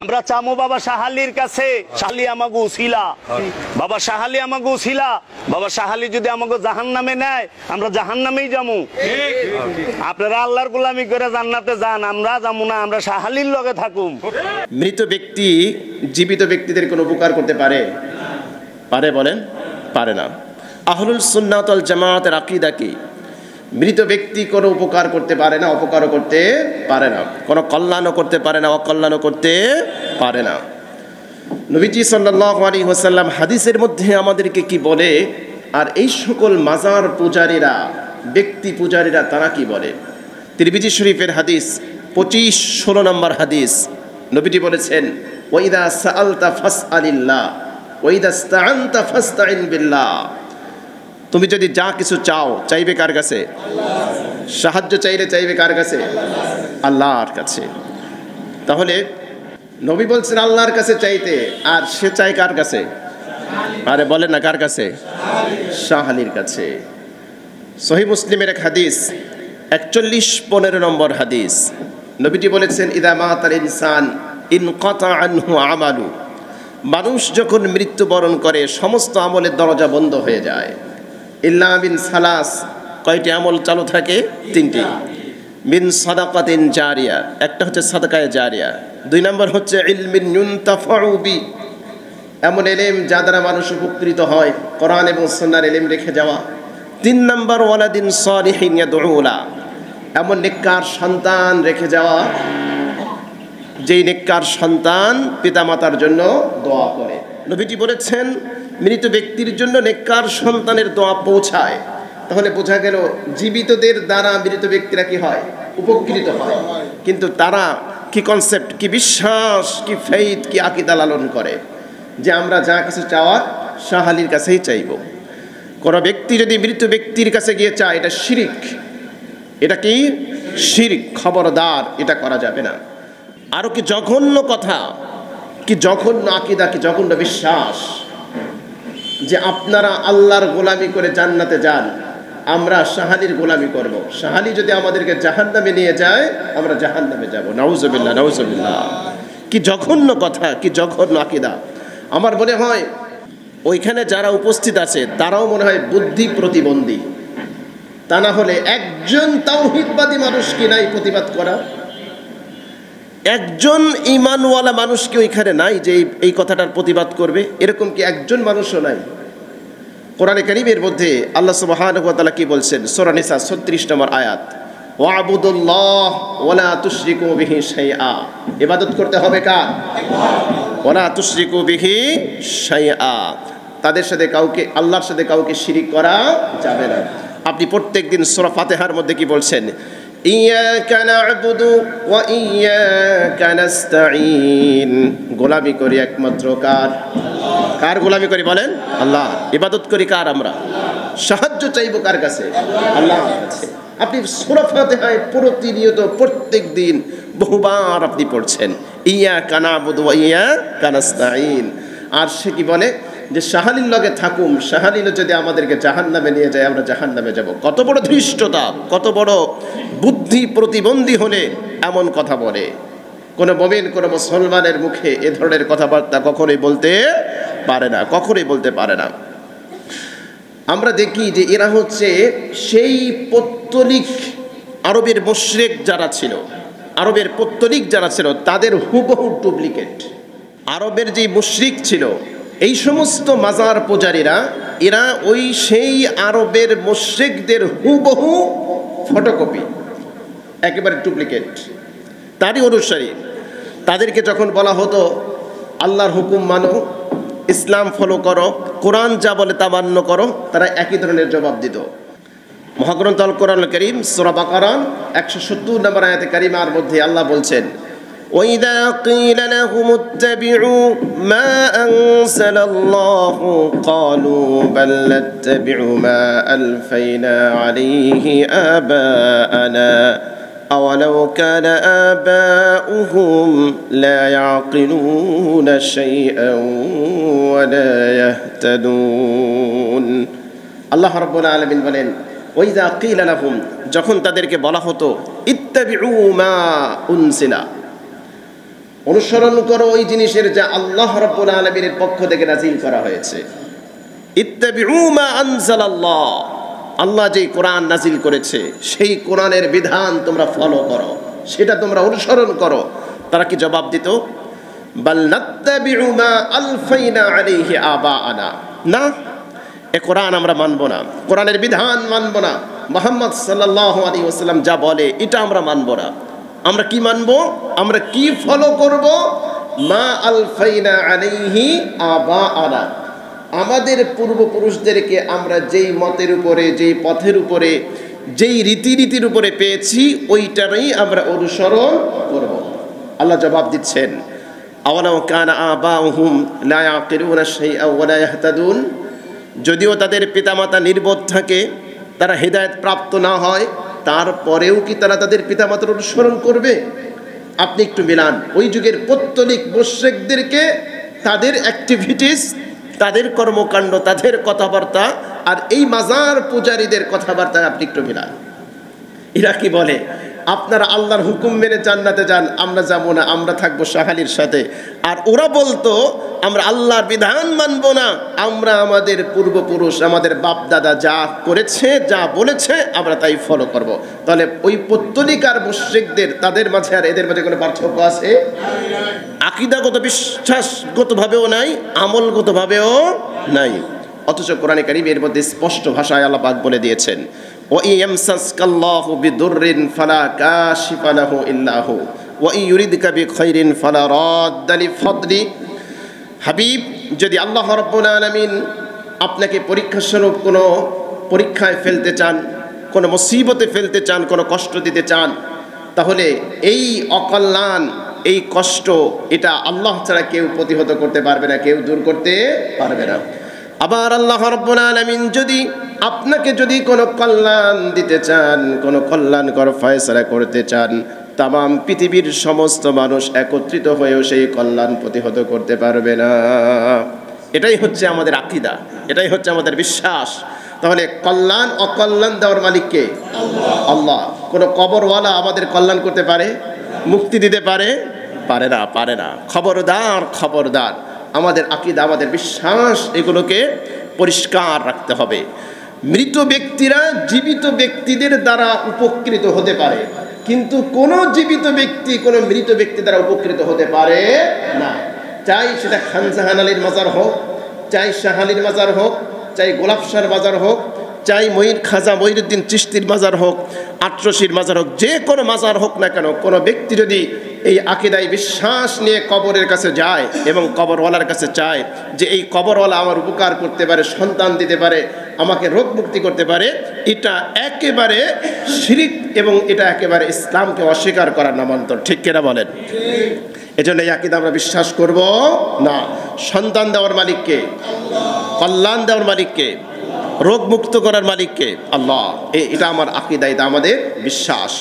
আমরা চামো বাবা শাহালির কাছে, শাহালি আমাকে উছিলা, বাবা শাহালি আমাকে উছিলা। বাবা শাহালি যদি আমাকে জাহান্নামে নেয়, আমরা জাহান্নামেই যাবো। আপনারা আল্লাহর গোলামি করে জান্নাতে যান, আমরা যাবো না, আমরা শাহালির লগে থাকুম। মৃত ব্যক্তি জীবিত ব্যক্তিদের কোনো উপকার করতে পারে? পারে বলেন? পারে না। আহলুল সুন্নাত ওয়াল জামাতের আকীদা কি? মৃত ব্যক্তি কোনো উপকার করতে পারে না, অপকারও করতে পারে না, কোনো কল্যাণও করতে পারে না, অকল্যাণও করতে পারে না। নবীজি সাল্লাল্লাহু আলাইহি ওয়াসাল্লাম হাদিসের মধ্যে আমাদেরকে কি বলে, আর এই সকল মাজার পূজারীরা, ব্যক্তি পূজারীরা তারা কি বলে? তিরমিজি শরীফের হাদিস 25-16 নম্বর হাদিস। নবীজি বলেছেন, ওয়াইদা সাআলতা ফাসআলিল্লাহ ওয়াইদা ইসতাআনতা ফাসতাইন বিল্লাহ। তুমি যদি যা কিছু চাও, চাইবে কার কাছে? সাহায্য চাইলে চাইবে কার কাছে? আল্লাহর কাছে। তাহলে নবী বলছেন আল্লাহর কাছে চাইতে, আর সে চায় কার কাছে? আরে বলেন না, কার কাছে? শাহালির কাছে। সহিহ মুসলিমের এক হাদিস 41-15 নম্বর হাদিস। নবীজি বলেছেন, ইদা মাতাল ইনসান ইনকাতা আনহু আমালু। মানুষ যখন মৃত্যুবরণ করে সমস্ত আমলের দরজা বন্ধ হয়ে যায়। ইল্লা মিন সালাস, কয়টি আমল চালু থাকে? 3টি। মিন সাদাকাতিন জারিয়া, একটা হচ্ছে সাদাকায়ে জারিয়া। 2 নম্বর হচ্ছে ইলমিন ইউনতাফাউ বি, এমন ইলম যা দ্বারা মানুষ উপকৃত হয়, কোরআন এবং সুন্নাহর ইলম রেখে যাওয়া। 3 নম্বর ওয়ালাদিন সালিহিন ইয়াদউ লা, এমন নেককার সন্তান রেখে যাওয়া, যেই নেককার সন্তান পিতামাতার জন্য দোয়া করে। নবীজি বলেছেন মৃত ব্যক্তির জন্য নেককার সন্তানের দোয়া পৌঁছায়। তাহলে বোঝা গেল জীবিতদের দ্বারা মৃত ব্যক্তিরা কি হয়? উপকৃত হয়। কিন্তু তারা কি কনসেপ্ট, কি বিশ্বাস, কি ফেইথ, কি আকীদা লালন করে যে আমরা যা কিছু চাওয়ার শাহালির কাছেই চাইব। কোন ব্যক্তি যদি মৃত ব্যক্তির কাছে গিয়ে চায়, এটা শিরিক। এটা কি? শিরিক। খবরদার, এটা করা যাবে না। আরো কি জঘন্য কথা, কি জঘন্য আকীদা, কি জঘন্য বিশ্বাস যে আপনারা আল্লাহর গোলামি করে জান্নাতে যান, আমরা শাহালির গোলামি করব। শাহালি যদি আমাদেরকে জাহান্নামে নিয়ে যায়, আমরা জাহান্নামে যাব। নাউজুবিল্লাহ, নাউজুবিল্লাহ। কি জঘন্য কথা, কি জঘন্য আকীদা। আমার মনে হয় ওইখানে যারা উপস্থিত আছে তারাও মনে হয় বুদ্ধি প্রতিবন্ধী। তা না হলে একজন তাওহীদবাদী মানুষ কি নাই প্রতিবাদ করা? একজন ঈমানওয়ালা মানুষ কি ওইখানে নাই যে এই কথাটার প্রতিবাদ করবে? এরকম কি একজন মানুষও নাই? কোরআনে কারীমের মধ্যে আল্লাহ সুবহানাহু ওয়া তাআলা কি বলছেন? সূরা নিসা 36 নম্বর আয়াত, ওয়া'বুদুল্লাহ ওয়া লা তুশরিকু বিহি শাইআ। ইবাদত করতে হবে কার? ওয়া লা তুশরিকু বিহি শাইআ। তাদের সাথে কাউকে, আল্লাহর সাথে কাউকে শিরিক করা যাবে না। আপনি প্রত্যেকদিন সূরা ফাতিহার মধ্যে কি বলছেন? ইয়াকা না'বুদু ওয়া ইয়াকা নাস্তাঈন। গোলামি করি একমাত্র কার? কার গোলামি করি বলেন? আল্লাহ। ইবাদত করি কার? আমরা। সাহায্য চাইবো কার কাছে? আল্লাহর কাছে। আপনি সূরা ফাতিহায় প্রতিনিয়ত প্রত্যেক দিন বহুবার আপনি পড়ছেন ইয়াকা না'বুদু ওয়া ইয়াকা নাস্তাঈন। আর সে কি বলে যে শাহালির লগে থাকুম, শাহালিল যদি আমাদেরকে জাহান্নামে নিয়ে যায়, আমরা জাহান্নামে যাব। কত বড় ধৃষ্টতা, কত বড় বুদ্ধি প্রতিবন্ধী হলে এমন কথা বলে। কোন মুমিন, কোন মুসলমানের মুখে এ ধরনের কথাবার্তা কখনোই বলতে পারে না, কখনোই বলতে পারে না। আমরা দেখি যে এরা হচ্ছে সেই পৌত্তলিক আরবের মুশরিক যারা ছিল, আরবের পৌত্তলিক যারা ছিল তাদের হুবহু ডুপ্লিকেট। আরবের যে মুশরিক ছিল, এই সমস্ত মাজার পূজারীরা, এরা ওই সেই আরবের মুশরিকদের হুবহু ফটোকপি, একেবারে ডুপ্লিকেট, তারই অনুসারী। তাদেরকে যখন বলা হতো আল্লাহর হুকুম মানো, ইসলাম ফলো করো, কোরআন যা বলে তা মান্য করো, তারা একই ধরনের জবাব দিত। মহাগ্রন্থ আল কোরআনুল কারীম সূরা বাকারা 170 নম্বর আয়াতে কারিমার মধ্যে আল্লাহ বলছেন, وَإِذَا قِيلَ لَهُمُ اتَّبِعُوا مَا أَنزَلَ اللَّهُ قَالُوا بَل نَّتَّبِعُ مَا أَلْفَيْنَا عَلَيْهِ آبَاءَنَا أَوَلَوْ كَانَ آبَاؤُهُمْ لَا يَعْقِلُونَ شَيْئًا وَلَا يَهْتَدُونَ। আল্লাহ রাব্বুল আলামিন বলেন, ওয়াইযা কিলা লাহুম, যখন তাদেরকে বলা হতো ইত্তাবিউ মা উনজিলা, অনুসরণ করো ওই জিনিসের যা আল্লাহ রাব্বুল আলামিনের পক্ষ থেকে নাযিল করা হয়েছে। ইত্তাবিউ মা আনজালাল্লাহ, আল্লাহ যেই কোরআন নাযিল করেছে সেই কোরআনের বিধান তোমরা ফলো করো, সেটা তোমরা অনুসরণ করো। তারা কি জবাব দিত? বাল নাত্তাবিউ মা আলফাইনা আলাইহি আবাআনা, না, এ কোরআন আমরা মানব না, কোরআনের বিধান মানব না, মুহাম্মদ সাল্লাল্লাহু আলাইহি ওয়াসাল্লাম যা বলে এটা আমরা মানব না। আমরা কি মানব? আমরা কি ফলো করব? মা আলফাইনা আলাইহি আবাআনা, আমাদের পূর্বপুরুষদেরকে আমরা যেই মতের উপরে, যেই পথের উপরে, যেই রীতিনীতির উপরে পেয়েছি ওইটারই আমরা অনুসরণ করব। আল্লাহ জবাব দিচ্ছেন, আওয়ালাউ কানা আবাউহুম লা ইয়াকিলুনা শাইআ ওয়া লা ইয়াহতাদুন, যদিও তাদের পিতামাতা নির্বোধ থাকে, তারা হেদায়েত প্রাপ্ত না হয়, তারপরেও কি তারা তাদের পিতামাতার অনুসরণ করবে? আপনি একটু মিলান ওই যুগের পৌত্তলিক মুশরিকদেরকে, তাদের অ্যাক্টিভিটিস, তাদের কর্মকাণ্ড, তাদের কথাবার্তা, আর এই মাজার পূজারীদের কথাবার্তা আপনি একটু মিলান। এরা কি বলে? আপনারা আল্লাহর হুকুম মেনে জান্নাতে যান, আমরা যাবো না, আমরা থাকবো শাহালির সাথে। আর ওরা বলতো আমরা আল্লাহর বিধান মানবো না, আমরা আমাদের পূর্বপুরুষ, আমাদের বাপ দাদা যা করেছে, যা বলেছে আমরা তাই ফলো করব। তাহলে ওই পৌত্তলিক আর মুশরিকদের, তাদের মাঝে আর এদের মাঝে কোনো পার্থক্য আছে? আকীদাগত, বিশ্বাসগতভাবেও নাই, আমলগতভাবেও নাই। অথচ কোরআনে কারীমের মধ্যে স্পষ্ট ভাষায় আল্লাহ পাক বলে দিয়েছেন, ওয়া ইয়ামসাসকাল্লাহু বিদুররিন ফালা কাশিফা লাহু ইল্লা হু ওয়া ইউরিদকা বিখাইরিন ফালা রাদ্দা লিফাদলি। হাবিব, যদি আল্লাহ রাব্বুল আলামিন আপনাকে পরীক্ষাস্বরূপ কোনো পরীক্ষায় ফেলতে চান, কোনো মুসিবতে ফেলতে চান, কোনো কষ্ট দিতে চান, তাহলে এই অকল্যাণ, এই কষ্ট, এটা আল্লাহ ছাড়া কেউ প্রতিহত করতে পারবে না, কেউ দূর করতে পারবে না। আবার আল্লাহ রাব্বুল আলামিন যদি আপনাকে যদি কোনো কল্যাণ দিতে চান, কোনো কল্যাণকর ফয়সালা করতে চান, তামাম পৃথিবীর সমস্ত মানুষ একত্রিত হয়েও সেই কল্যাণ প্রতিহত করতে পারবে না। এটাই হচ্ছে আমাদের আকীদা, এটাই হচ্ছে আমাদের বিশ্বাস। তাহলে কল্যাণ অকল্যাণ দেওয়ার মালিক কে? আল্লাহ। কোনো কবরওয়ালা আমাদের কল্যাণ করতে পারে, মুক্তি দিতে পারে? পারে না, পারে না। খবরদার, খবরদার, আমাদের আকীদা, আমাদের বিশ্বাস, এগুলোকে পরিষ্কার রাখতে হবে। মৃত ব্যক্তিরা জীবিত ব্যক্তিদের দ্বারা উপকৃত হতে পারে, কিন্তু কোনো জীবিত ব্যক্তি কোনো মৃত ব্যক্তি দ্বারা উপকৃত হতে পারে না। চাই সেটা খান জাহান আলীর মাজার হোক, চাই শাহ আলীর মাজার হোক, চাই গোলাপ শাহর মাজার হোক, চাই খাজা মঈনুদ্দিন চিশতির মাজার হোক, আটরশির মাজার হোক, যে কোনো মাজার হোক না কেন, কোনো ব্যক্তি যদি এই আকীদায় বিশ্বাস নিয়ে কবরের কাছে যায় এবং কবরওয়ালার কাছে চায় যে এই কবরওয়ালা আমার উপকার করতে পারে, সন্তান দিতে পারে, আমাকে রোগ মুক্তি করতে পারে, এটা একেবারে শিরিক এবং এটা একেবারে ইসলামকে অস্বীকার করার নামান্তর। ঠিক কিনা বলেন? এজন্য এই আকীদা আমরা বিশ্বাস করব না। সন্তান দেওয়ার মালিককে, কল্যাণ দেওয়ার মালিককে, রোগ মুক্ত করার মালিককে আল্লাহ। এটা আমার আকীদা, এটা আমাদের বিশ্বাস।